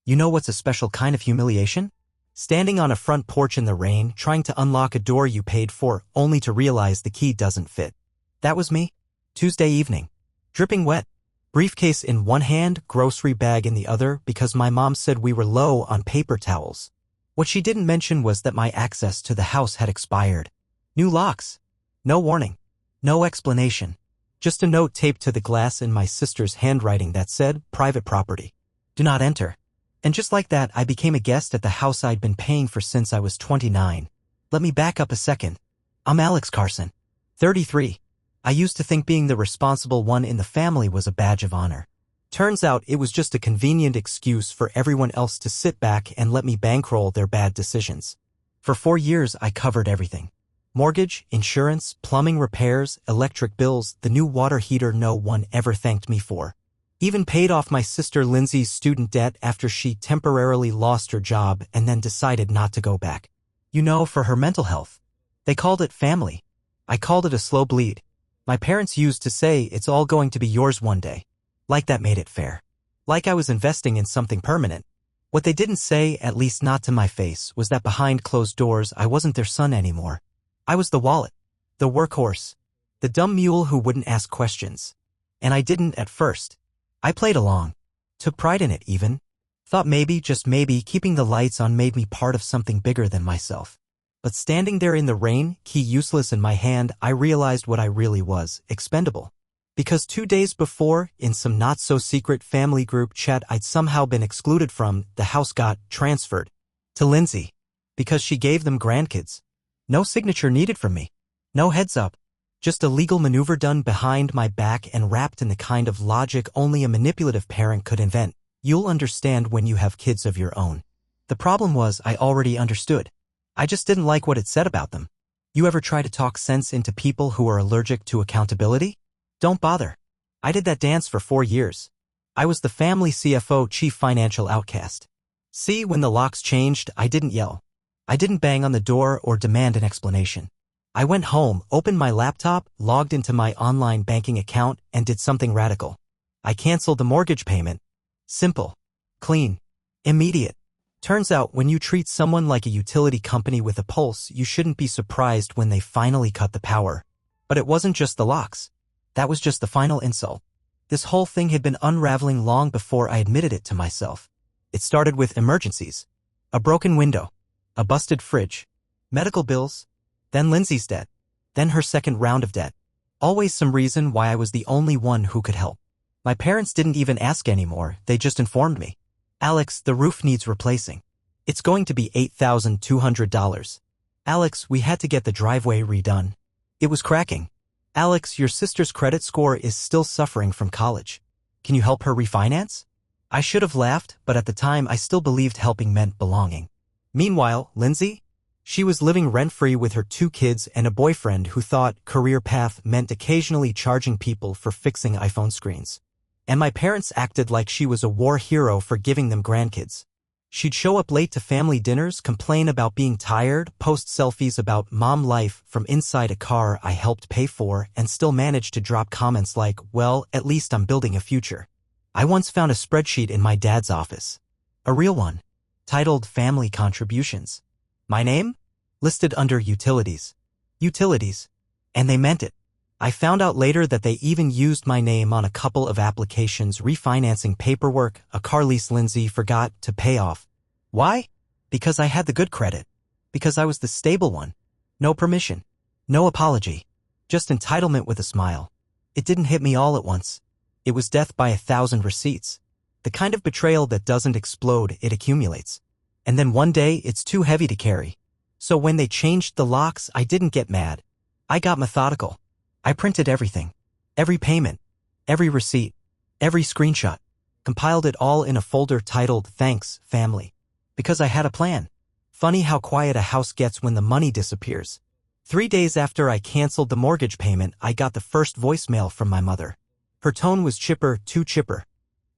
You know what's a special kind of humiliation? Standing on a front porch in the rain, trying to unlock a door you paid for, only to realize the key doesn't fit. That was me. Tuesday evening. Dripping wet. Briefcase in one hand, grocery bag in the other, because my mom said we were low on paper towels. What she didn't mention was that my access to the house had expired. New locks. No warning. No explanation. Just a note taped to the glass in my sister's handwriting that said, "Private property. Do not enter." And just like that, I became a guest at the house I'd been paying for since I was 29. Let me back up a second. I'm Alex Carson, 33. I used to think being the responsible one in the family was a badge of honor. Turns out it was just a convenient excuse for everyone else to sit back and let me bankroll their bad decisions. For 4 years, I covered everything. Mortgage, insurance, plumbing repairs, electric bills, the new water heater no one ever thanked me for. Even paid off my sister Lindsay's student debt after she temporarily lost her job and then decided not to go back. You know, for her mental health. They called it family. I called it a slow bleed. My parents used to say it's all going to be yours one day. Like that made it fair. Like I was investing in something permanent. What they didn't say, at least not to my face, was that behind closed doors I wasn't their son anymore. I was the wallet. The workhorse. The dumb mule who wouldn't ask questions. And I didn't at first. I played along. Took pride in it even. Thought maybe, just maybe, keeping the lights on made me part of something bigger than myself. But standing there in the rain, key useless in my hand, I realized what I really was, expendable. Because 2 days before, in some not-so-secret family group chat I'd somehow been excluded from, the house got transferred to Lindsay. Because she gave them grandkids. No signature needed from me. No heads up. Just a legal maneuver done behind my back and wrapped in the kind of logic only a manipulative parent could invent. You'll understand when you have kids of your own. The problem was I already understood. I just didn't like what it said about them. You ever try to talk sense into people who are allergic to accountability? Don't bother. I did that dance for 4 years. I was the family CFO, chief financial outcast. See, when the locks changed, I didn't yell. I didn't bang on the door or demand an explanation. I went home, opened my laptop, logged into my online banking account, and did something radical. I canceled the mortgage payment. Simple. Clean. Immediate. Turns out when you treat someone like a utility company with a pulse, you shouldn't be surprised when they finally cut the power. But it wasn't just the locks. That was just the final insult. This whole thing had been unraveling long before I admitted it to myself. It started with emergencies. A broken window. A busted fridge. Medical bills. Then Lindsay's debt. Then her second round of debt. Always some reason why I was the only one who could help. My parents didn't even ask anymore, they just informed me. Alex, the roof needs replacing. It's going to be $8,200. Alex, we had to get the driveway redone. It was cracking. Alex, your sister's credit score is still suffering from college. Can you help her refinance? I should have laughed, but at the time I still believed helping meant belonging. Meanwhile, Lindsay? She was living rent-free with her 2 kids and a boyfriend who thought career path meant occasionally charging people for fixing iPhone screens. And my parents acted like she was a war hero for giving them grandkids. She'd show up late to family dinners, complain about being tired, post selfies about mom life from inside a car I helped pay for, and still manage to drop comments like, "Well, at least I'm building a future." I once found a spreadsheet in my dad's office. A real one. Titled Family Contributions. My name? Listed under Utilities. Utilities. And they meant it. I found out later that they even used my name on a couple of applications refinancing paperwork a car lease Lindsay forgot to pay off. Why? Because I had the good credit. Because I was the stable one. No permission. No apology. Just entitlement with a smile. It didn't hit me all at once. It was death by 1,000 receipts. The kind of betrayal that doesn't explode, it accumulates. And then one day, it's too heavy to carry. So when they changed the locks, I didn't get mad. I got methodical. I printed everything. Every payment. Every receipt. Every screenshot. Compiled it all in a folder titled Thanks, Family. Because I had a plan. Funny how quiet a house gets when the money disappears. 3 days after I canceled the mortgage payment, I got the first voicemail from my mother. Her tone was chipper, too chipper.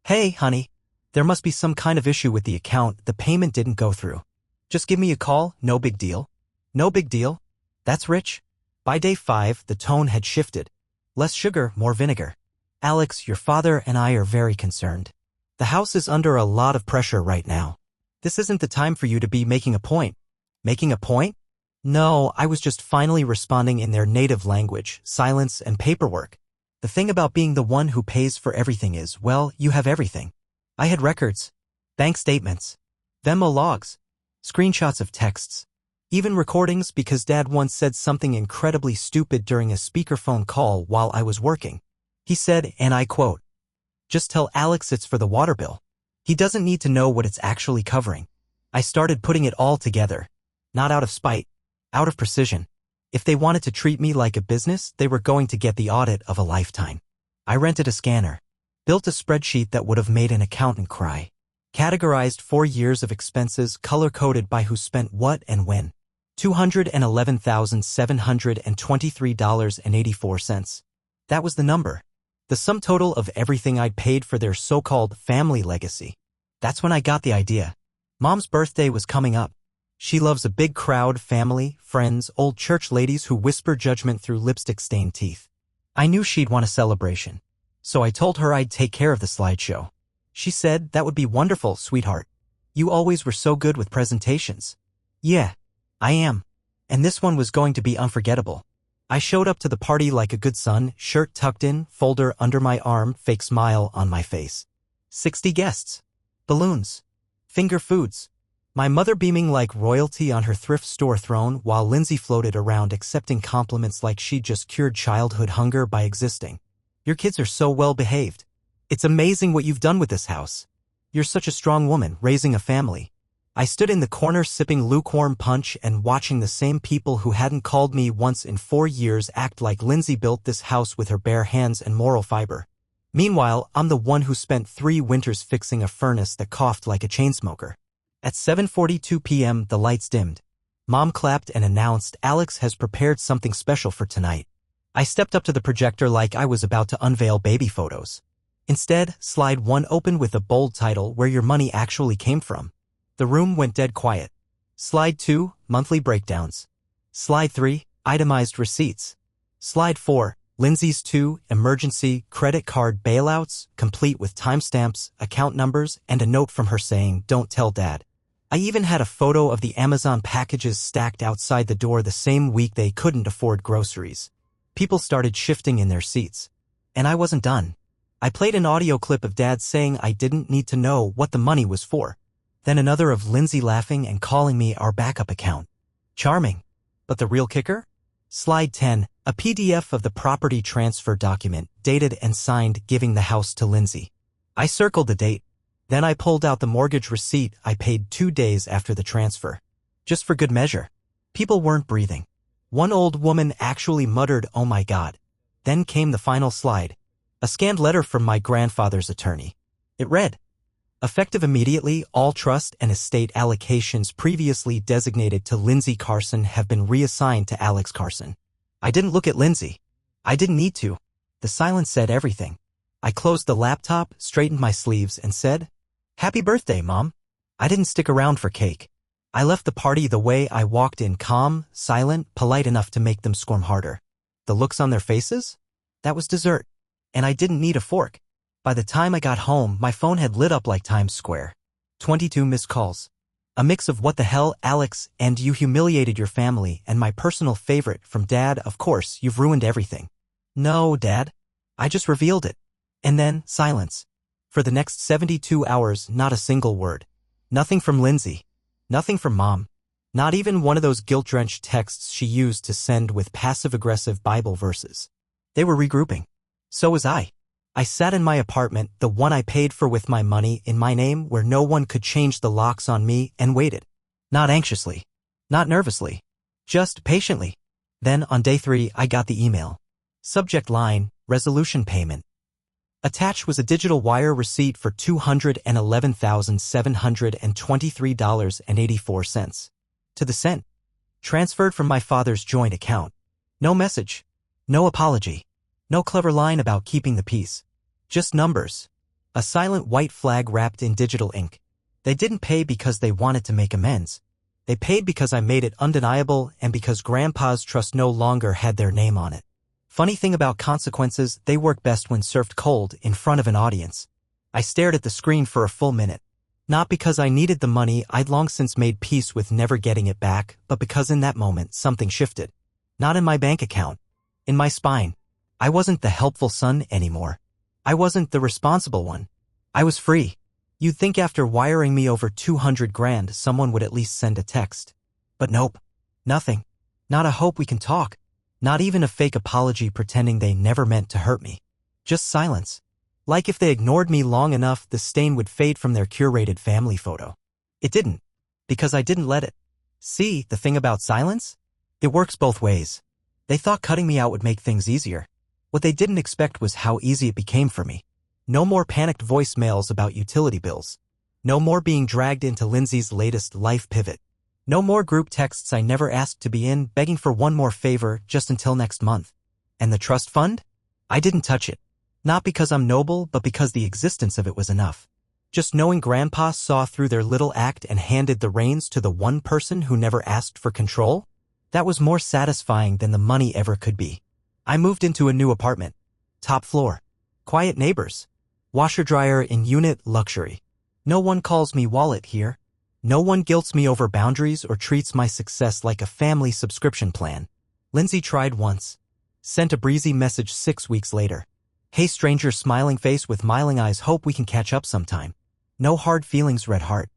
"Hey, honey. There must be some kind of issue with the account. The payment didn't go through. Just give me a call, no big deal." No big deal? That's rich. By day 5, the tone had shifted. Less sugar, more vinegar. "Alex, your father and I are very concerned. The house is under a lot of pressure right now. This isn't the time for you to be making a point. Making a point? No, I was just finally responding in their native language, silence and paperwork. The thing about being the one who pays for everything is, well, you have everything. I had records, bank statements, Venmo logs, screenshots of texts, even recordings because Dad once said something incredibly stupid during a speakerphone call while I was working. He said, and I quote, "Just tell Alex it's for the water bill. He doesn't need to know what it's actually covering." I started putting it all together, not out of spite, out of precision. If they wanted to treat me like a business, they were going to get the audit of a lifetime. I rented a scanner, built a spreadsheet that would have made an accountant cry, categorized 4 years of expenses color-coded by who spent what and when. $211,723.84. That was the number. The sum total of everything I'd paid for their so-called family legacy. That's when I got the idea. Mom's birthday was coming up. She loves a big crowd, family, friends, old church ladies who whisper judgment through lipstick-stained teeth. I knew she'd want a celebration, so I told her I'd take care of the slideshow. She said, "That would be wonderful, sweetheart. You always were so good with presentations." Yeah, I am. And this one was going to be unforgettable. I showed up to the party like a good son, shirt tucked in, folder under my arm, fake smile on my face. 60 guests. Balloons. Finger foods. My mother beaming like royalty on her thrift store throne while Lindsay floated around accepting compliments like she'd just cured childhood hunger by existing. "Your kids are so well behaved. It's amazing what you've done with this house. You're such a strong woman, raising a family." I stood in the corner sipping lukewarm punch and watching the same people who hadn't called me once in 4 years act like Lindsay built this house with her bare hands and moral fiber. Meanwhile, I'm the one who spent 3 winters fixing a furnace that coughed like a chain smoker. At 7:42 p.m., the lights dimmed. Mom clapped and announced Alex has prepared something special for tonight. I stepped up to the projector like I was about to unveil baby photos. Instead, slide 1 opened with a bold title, "Where Your Money Actually Came From." The room went dead quiet. Slide 2, monthly breakdowns. Slide 3, itemized receipts. Slide 4, Lindsay's 2 emergency credit card bailouts, complete with timestamps, account numbers, and a note from her saying, "Don't tell Dad." I even had a photo of the Amazon packages stacked outside the door the same week they couldn't afford groceries. People started shifting in their seats. And I wasn't done. I played an audio clip of Dad saying I didn't need to know what the money was for. Then another of Lindsay laughing and calling me our backup account. Charming. But the real kicker? Slide 10, a PDF of the property transfer document, dated and signed, giving the house to Lindsay. I circled the date. Then I pulled out the mortgage receipt I paid 2 days after the transfer. Just for good measure. People weren't breathing. One old woman actually muttered, "Oh my God." Then came the final slide. A scanned letter from my grandfather's attorney. It read, "Effective immediately, all trust and estate allocations previously designated to Lindsay Carson have been reassigned to Alex Carson." I didn't look at Lindsay. I didn't need to. The silence said everything. I closed the laptop, straightened my sleeves, and said, "Happy birthday, Mom." I didn't stick around for cake. I left the party the way I walked in, calm, silent, polite enough to make them squirm harder. The looks on their faces? That was dessert. And I didn't need a fork. By the time I got home, my phone had lit up like Times Square. 22 missed calls. A mix of "What the hell, Alex," and "You humiliated your family," and my personal favorite from Dad, "Of course, you've ruined everything." No, Dad. I just revealed it. And then, silence. For the next 72 hours, not a single word. Nothing from Lindsay. Nothing from Mom. Not even one of those guilt-drenched texts she used to send with passive-aggressive Bible verses. They were regrouping. So was I. I sat in my apartment, the one I paid for with my money, in my name, where no one could change the locks on me, and waited. Not anxiously. Not nervously. Just patiently. Then, on day 3, I got the email. Subject line, "Resolution payment." Attached was a digital wire receipt for $211,723.84. To the cent. Transferred from my father's joint account. No message. No apology. No clever line about keeping the peace. Just numbers. A silent white flag wrapped in digital ink. They didn't pay because they wanted to make amends. They paid because I made it undeniable and because Grandpa's trust no longer had their name on it. Funny thing about consequences, they work best when served cold in front of an audience. I stared at the screen for a full minute. Not because I needed the money, I'd long since made peace with never getting it back, but because in that moment something shifted. Not in my bank account. In my spine. I wasn't the helpful son anymore. I wasn't the responsible one. I was free. You'd think after wiring me over 200 grand someone would at least send a text. But nope. Nothing. Not a hope we can talk. Not even a fake apology pretending they never meant to hurt me. Just silence. Like if they ignored me long enough, the stain would fade from their curated family photo. It didn't. Because I didn't let it. See, the thing about silence? It works both ways. They thought cutting me out would make things easier. What they didn't expect was how easy it became for me. No more panicked voicemails about utility bills. No more being dragged into Lindsay's latest life pivot. No more group texts I never asked to be in, begging for one more favor just until next month. And the trust fund? I didn't touch it. Not because I'm noble, but because the existence of it was enough. Just knowing Grandpa saw through their little act and handed the reins to the one person who never asked for control? That was more satisfying than the money ever could be. I moved into a new apartment. Top floor. Quiet neighbors. Washer-dryer in unit luxury. No one calls me wallet here. No one guilts me over boundaries or treats my success like a family subscription plan. Lindsay tried once. Sent a breezy message 6 weeks later. Hey stranger, smiling face with smiling eyes, hope we can catch up sometime. No hard feelings, red heart.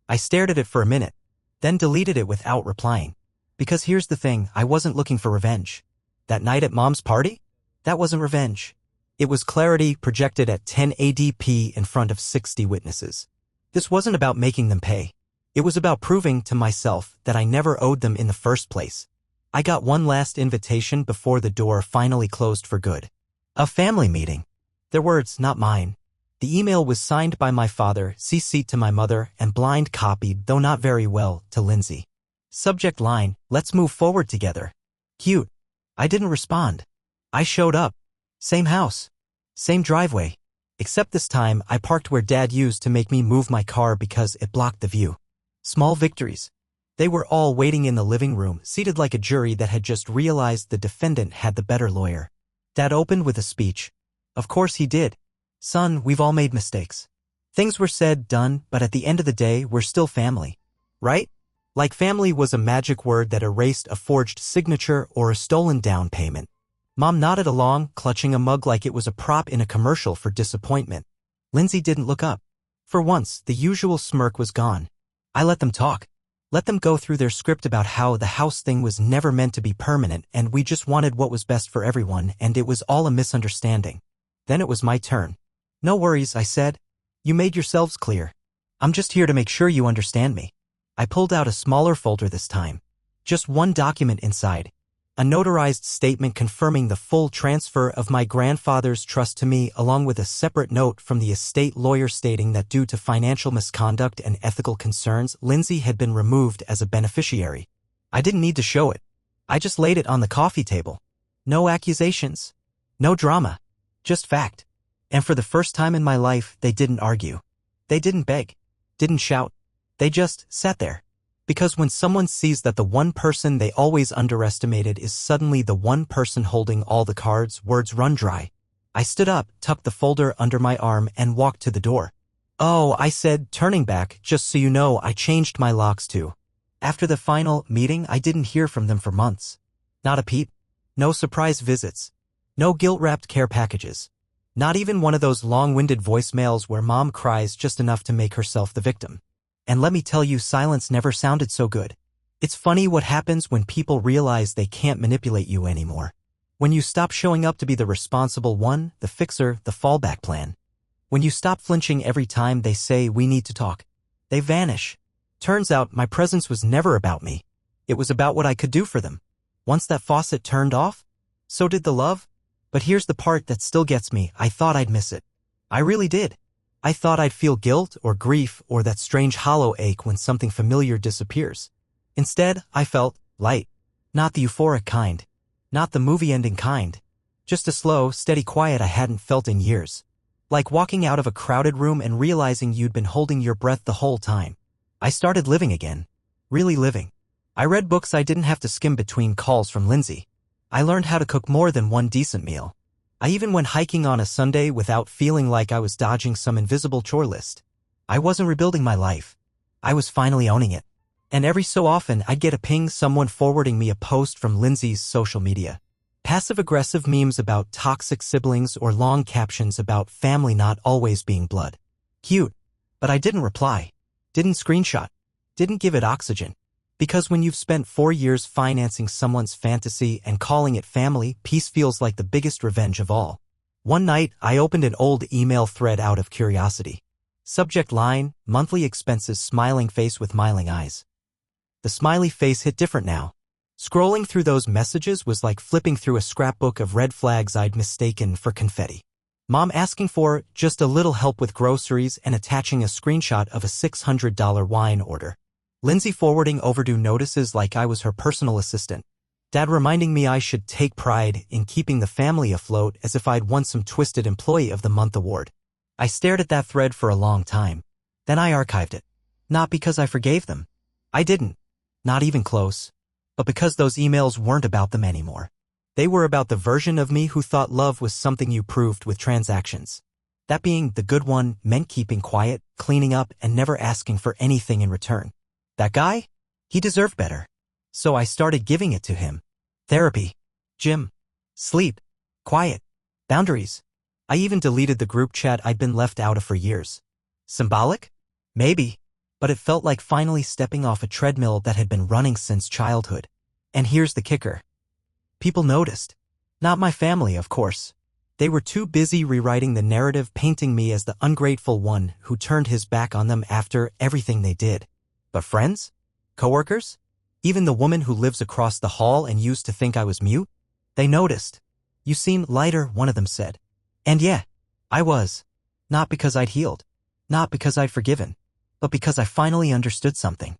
I stared at it for a minute, then deleted it without replying. Because here's the thing, I wasn't looking for revenge. That night at Mom's party? That wasn't revenge. It was clarity projected at 10 ADP in front of 60 witnesses. This wasn't about making them pay. It was about proving to myself that I never owed them in the first place. I got one last invitation before the door finally closed for good. A family meeting. Their words, not mine. The email was signed by my father, CC'd to my mother, and blind copied, though not very well, to Lindsay. Subject line, let's move forward together. Cute. I didn't respond. I showed up. Same house. Same driveway. Except this time, I parked where Dad used to make me move my car because it blocked the view. Small victories. They were all waiting in the living room, seated like a jury that had just realized the defendant had the better lawyer. Dad opened with a speech. Of course he did. Son, we've all made mistakes. Things were said, done, but at the end of the day, we're still family. Right? Like family was a magic word that erased a forged signature or a stolen down payment. Mom nodded along, clutching a mug like it was a prop in a commercial for disappointment. Lindsay didn't look up. For once, the usual smirk was gone. I let them talk. Let them go through their script about how the house thing was never meant to be permanent and we just wanted what was best for everyone and it was all a misunderstanding. Then it was my turn. No worries, I said. You made yourselves clear. I'm just here to make sure you understand me. I pulled out a smaller folder this time. Just one document inside. A notarized statement confirming the full transfer of my grandfather's trust to me along with a separate note from the estate lawyer stating that due to financial misconduct and ethical concerns, Lindsay had been removed as a beneficiary. I didn't need to show it. I just laid it on the coffee table. No accusations. No drama. Just fact. And for the first time in my life, they didn't argue. They didn't beg. Didn't shout. They just sat there. Because when someone sees that the one person they always underestimated is suddenly the one person holding all the cards, words run dry. I stood up, tucked the folder under my arm, and walked to the door. Oh, I said, turning back, just so you know, I changed my locks too. After the final meeting, I didn't hear from them for months. Not a peep. No surprise visits. No guilt-wrapped care packages. Not even one of those long-winded voicemails where Mom cries just enough to make herself the victim. And let me tell you, silence never sounded so good. It's funny what happens when people realize they can't manipulate you anymore. When you stop showing up to be the responsible one, the fixer, the fallback plan. When you stop flinching every time they say we need to talk. They vanish. Turns out my presence was never about me. It was about what I could do for them. Once that faucet turned off, so did the love. But here's the part that still gets me, I thought I'd miss it. I really did. I thought I'd feel guilt or grief or that strange hollow ache when something familiar disappears. Instead, I felt light. Not the euphoric kind. Not the movie-ending kind. Just a slow, steady quiet I hadn't felt in years. Like walking out of a crowded room and realizing you'd been holding your breath the whole time. I started living again. Really living. I read books I didn't have to skim between calls from Lindsay. I learned how to cook more than one decent meal. I even went hiking on a Sunday without feeling like I was dodging some invisible chore list. I wasn't rebuilding my life. I was finally owning it. And every so often I'd get a ping, someone forwarding me a post from Lindsay's social media. Passive-aggressive memes about toxic siblings or long captions about family not always being blood. Cute. But I didn't reply. Didn't screenshot. Didn't give it oxygen. Because when you've spent 4 years financing someone's fantasy and calling it family, peace feels like the biggest revenge of all. One night, I opened an old email thread out of curiosity. Subject line, monthly expenses, smiling face with smiling eyes. The smiley face hit different now. Scrolling through those messages was like flipping through a scrapbook of red flags I'd mistaken for confetti. Mom asking for just a little help with groceries and attaching a screenshot of a $600 wine order. Lindsay forwarding overdue notices like I was her personal assistant. Dad reminding me I should take pride in keeping the family afloat as if I'd won some twisted Employee of the Month award. I stared at that thread for a long time. Then I archived it. Not because I forgave them. I didn't. Not even close. But because those emails weren't about them anymore. They were about the version of me who thought love was something you proved with transactions. That being the good one meant keeping quiet, cleaning up, and never asking for anything in return. That guy? He deserved better. So I started giving it to him. Therapy. Gym. Sleep. Quiet. Boundaries. I even deleted the group chat I'd been left out of for years. Symbolic? Maybe. But it felt like finally stepping off a treadmill that had been running since childhood. And here's the kicker. People noticed. Not my family, of course. They were too busy rewriting the narrative, painting me as the ungrateful one who turned his back on them after everything they did. But friends? Coworkers? Even the woman who lives across the hall and used to think I was mute? They noticed. You seem lighter, one of them said. And yeah, I was. Not because I'd healed. Not because I'd forgiven. But because I finally understood something.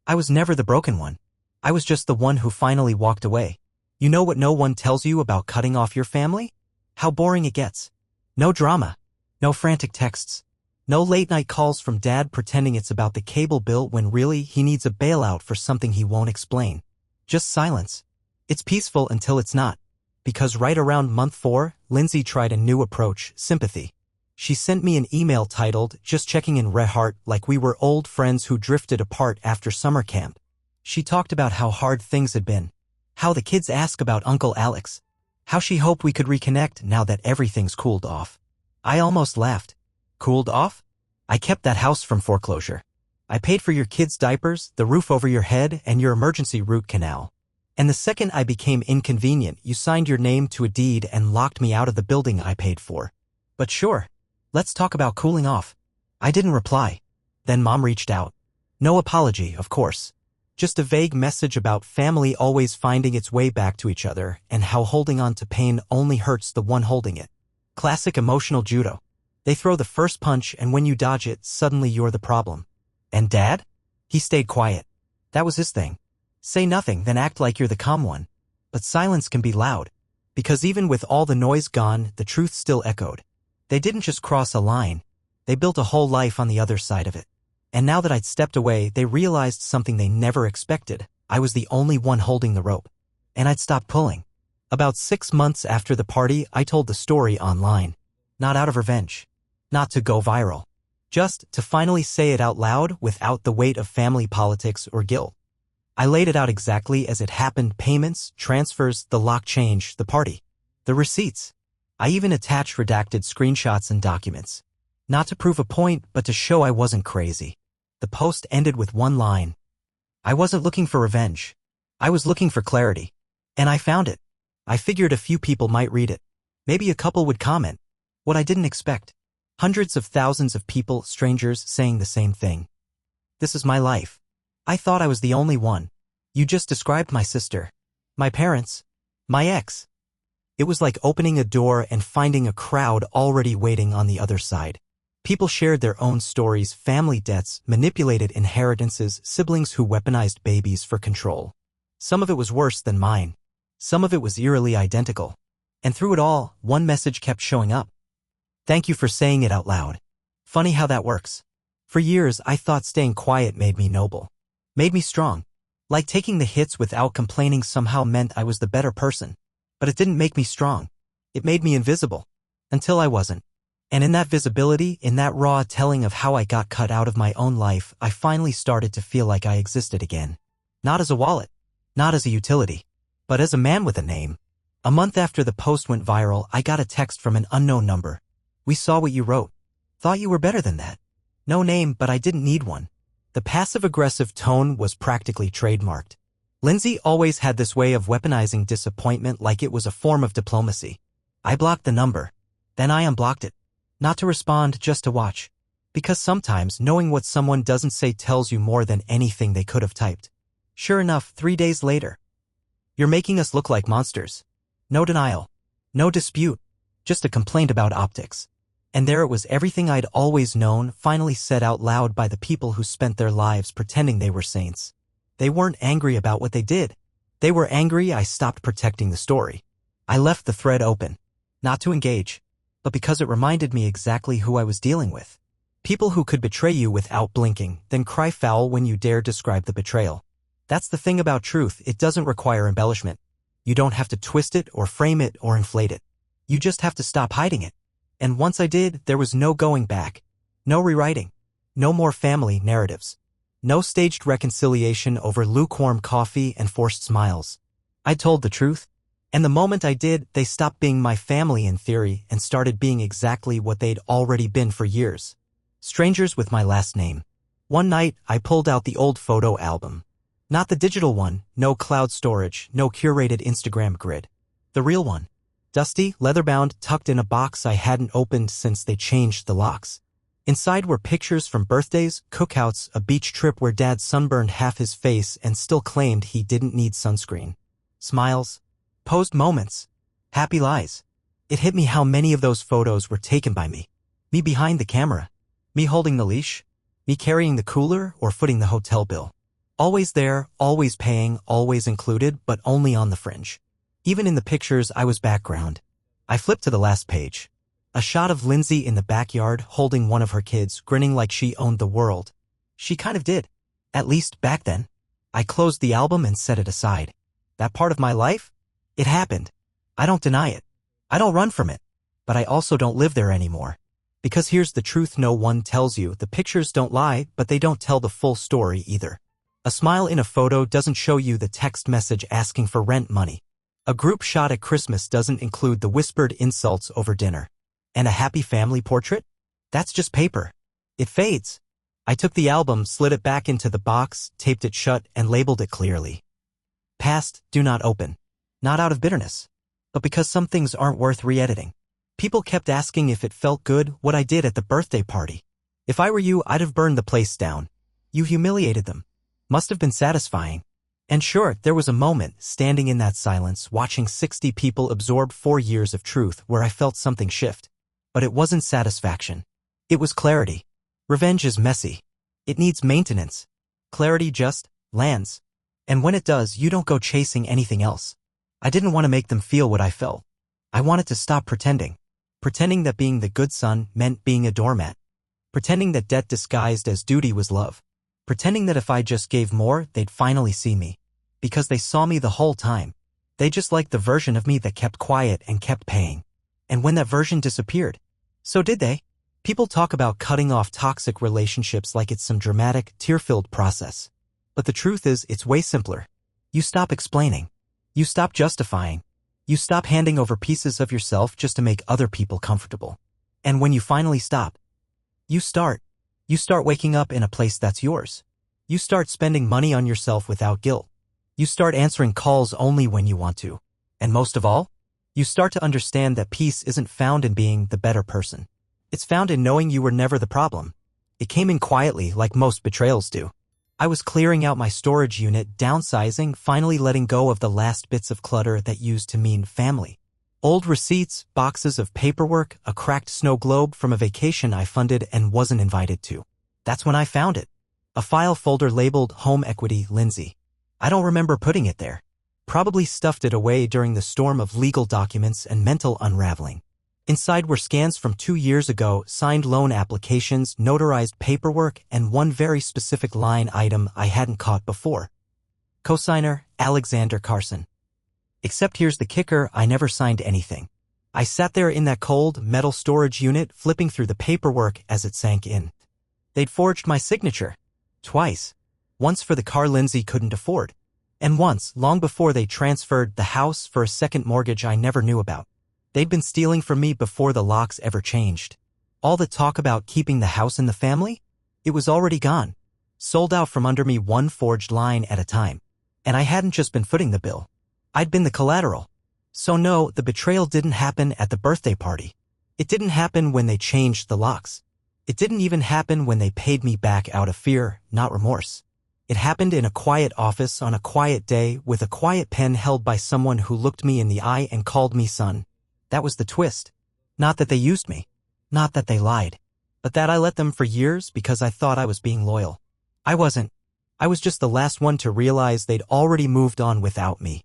I was never the broken one. I was just the one who finally walked away. You know what no one tells you about cutting off your family? How boring it gets. No drama. No frantic texts. No late-night calls from dad pretending it's about the cable bill when really he needs a bailout for something he won't explain. Just silence. It's peaceful until it's not. Because right around month 4, Lindsay tried a new approach, sympathy. She sent me an email titled, "Just checking in, Reheart," like we were old friends who drifted apart after summer camp. She talked about how hard things had been. How the kids ask about Uncle Alex. How she hoped we could reconnect now that everything's cooled off. I almost laughed. Cooled off? I kept that house from foreclosure. I paid for your kids' diapers, the roof over your head, and your emergency root canal. And the second I became inconvenient, you signed your name to a deed and locked me out of the building I paid for. But sure. Let's talk about cooling off. I didn't reply. Then Mom reached out. No apology, of course. Just a vague message about family always finding its way back to each other and how holding on to pain only hurts the one holding it. Classic emotional judo. They throw the first punch and when you dodge it, suddenly you're the problem. And Dad? He stayed quiet. That was his thing. Say nothing, then act like you're the calm one. But silence can be loud. Because even with all the noise gone, the truth still echoed. They didn't just cross a line. They built a whole life on the other side of it. And now that I'd stepped away, they realized something they never expected. I was the only one holding the rope. And I'd stopped pulling. About 6 months after the party, I told the story online. Not out of revenge. Not to go viral. Just to finally say it out loud without the weight of family politics or guilt. I laid it out exactly as it happened: payments, transfers, the lock change, the party. The receipts. I even attached redacted screenshots and documents. Not to prove a point, but to show I wasn't crazy. The post ended with one line. I wasn't looking for revenge. I was looking for clarity. And I found it. I figured a few people might read it. Maybe a couple would comment. What I didn't expect. Hundreds of thousands of people, strangers, saying the same thing. This is my life. I thought I was the only one. You just described my sister. My parents. My ex. It was like opening a door and finding a crowd already waiting on the other side. People shared their own stories, family debts, manipulated inheritances, siblings who weaponized babies for control. Some of it was worse than mine. Some of it was eerily identical. And through it all, one message kept showing up. Thank you for saying it out loud. Funny how that works. For years, I thought staying quiet made me noble. Made me strong. Like taking the hits without complaining somehow meant I was the better person. But it didn't make me strong. It made me invisible. Until I wasn't. And in that visibility, in that raw telling of how I got cut out of my own life, I finally started to feel like I existed again. Not as a wallet, not as a utility, but as a man with a name. A month after the post went viral, I got a text from an unknown number. "We saw what you wrote. Thought you were better than that." No name, but I didn't need one. The passive-aggressive tone was practically trademarked. Lindsay always had this way of weaponizing disappointment like it was a form of diplomacy. I blocked the number. Then I unblocked it. Not to respond, just to watch. Because sometimes knowing what someone doesn't say tells you more than anything they could have typed. Sure enough, 3 days later. "You're making us look like monsters." No denial. No dispute. Just a complaint about optics. And there it was, everything I'd always known, finally said out loud by the people who spent their lives pretending they were saints. They weren't angry about what they did. They were angry I stopped protecting the story. I left the thread open. Not to engage, but because it reminded me exactly who I was dealing with. People who could betray you without blinking, then cry foul when you dare describe the betrayal. That's the thing about truth, it doesn't require embellishment. You don't have to twist it or frame it or inflate it. You just have to stop hiding it. And once I did, there was no going back. No rewriting. No more family narratives. No staged reconciliation over lukewarm coffee and forced smiles. I told the truth. And the moment I did, they stopped being my family in theory and started being exactly what they'd already been for years. Strangers with my last name. One night, I pulled out the old photo album. Not the digital one, no cloud storage, no curated Instagram grid. The real one. Dusty, leather-bound, tucked in a box I hadn't opened since they changed the locks. Inside were pictures from birthdays, cookouts, a beach trip where Dad sunburned half his face and still claimed he didn't need sunscreen. Smiles. Posed moments. Happy lies. It hit me how many of those photos were taken by me. Me behind the camera. Me holding the leash. Me carrying the cooler or footing the hotel bill. Always there, always paying, always included, but only on the fringe. Even in the pictures, I was background. I flipped to the last page. A shot of Lindsay in the backyard holding one of her kids, grinning like she owned the world. She kind of did. At least back then. I closed the album and set it aside. That part of my life? It happened. I don't deny it. I don't run from it. But I also don't live there anymore. Because here's the truth no one tells you. The pictures don't lie, but they don't tell the full story either. A smile in a photo doesn't show you the text message asking for rent money. A group shot at Christmas doesn't include the whispered insults over dinner. And a happy family portrait? That's just paper. It fades. I took the album, slid it back into the box, taped it shut, and labeled it clearly. Past, do not open. Not out of bitterness, but because some things aren't worth re-editing. People kept asking if it felt good, what I did at the birthday party. If I were you, I'd have burned the place down. You humiliated them. Must have been satisfying. And sure, there was a moment, standing in that silence, watching 60 people absorb 4 years of truth, where I felt something shift. But it wasn't satisfaction. It was clarity. Revenge is messy. It needs maintenance. Clarity just lands. And when it does, you don't go chasing anything else. I didn't want to make them feel what I felt. I wanted to stop pretending. Pretending that being the good son meant being a doormat. Pretending that debt disguised as duty was love. Pretending that if I just gave more, they'd finally see me. Because they saw me the whole time. They just liked the version of me that kept quiet and kept paying. And when that version disappeared, so did they. People talk about cutting off toxic relationships like it's some dramatic, tear-filled process. But the truth is, it's way simpler. You stop explaining. You stop justifying. You stop handing over pieces of yourself just to make other people comfortable. And when you finally stop, you start waking up in a place that's yours. You start spending money on yourself without guilt. You start answering calls only when you want to. And most of all, you start to understand that peace isn't found in being the better person. It's found in knowing you were never the problem. It came in quietly, like most betrayals do. I was clearing out my storage unit, downsizing, finally letting go of the last bits of clutter that used to mean family. Old receipts, boxes of paperwork, a cracked snow globe from a vacation I funded and wasn't invited to. That's when I found it. A file folder labeled Home Equity Lindsay. I don't remember putting it there. Probably stuffed it away during the storm of legal documents and mental unraveling. Inside were scans from 2 years ago, signed loan applications, notarized paperwork, and one very specific line item I hadn't caught before. Cosigner, Alexander Carson. Except here's the kicker, I never signed anything. I sat there in that cold, metal storage unit, flipping through the paperwork as it sank in. They'd forged my signature. Twice. Once for the car Lindsay couldn't afford. And once, long before they transferred the house for a second mortgage I never knew about. They'd been stealing from me before the locks ever changed. All the talk about keeping the house in the family? It was already gone. Sold out from under me one forged line at a time. And I hadn't just been footing the bill. I'd been the collateral. So no, the betrayal didn't happen at the birthday party. It didn't happen when they changed the locks. It didn't even happen when they paid me back out of fear, not remorse. It happened in a quiet office on a quiet day with a quiet pen held by someone who looked me in the eye and called me son. That was the twist. Not that they used me. Not that they lied. But that I let them for years because I thought I was being loyal. I wasn't. I was just the last one to realize they'd already moved on without me.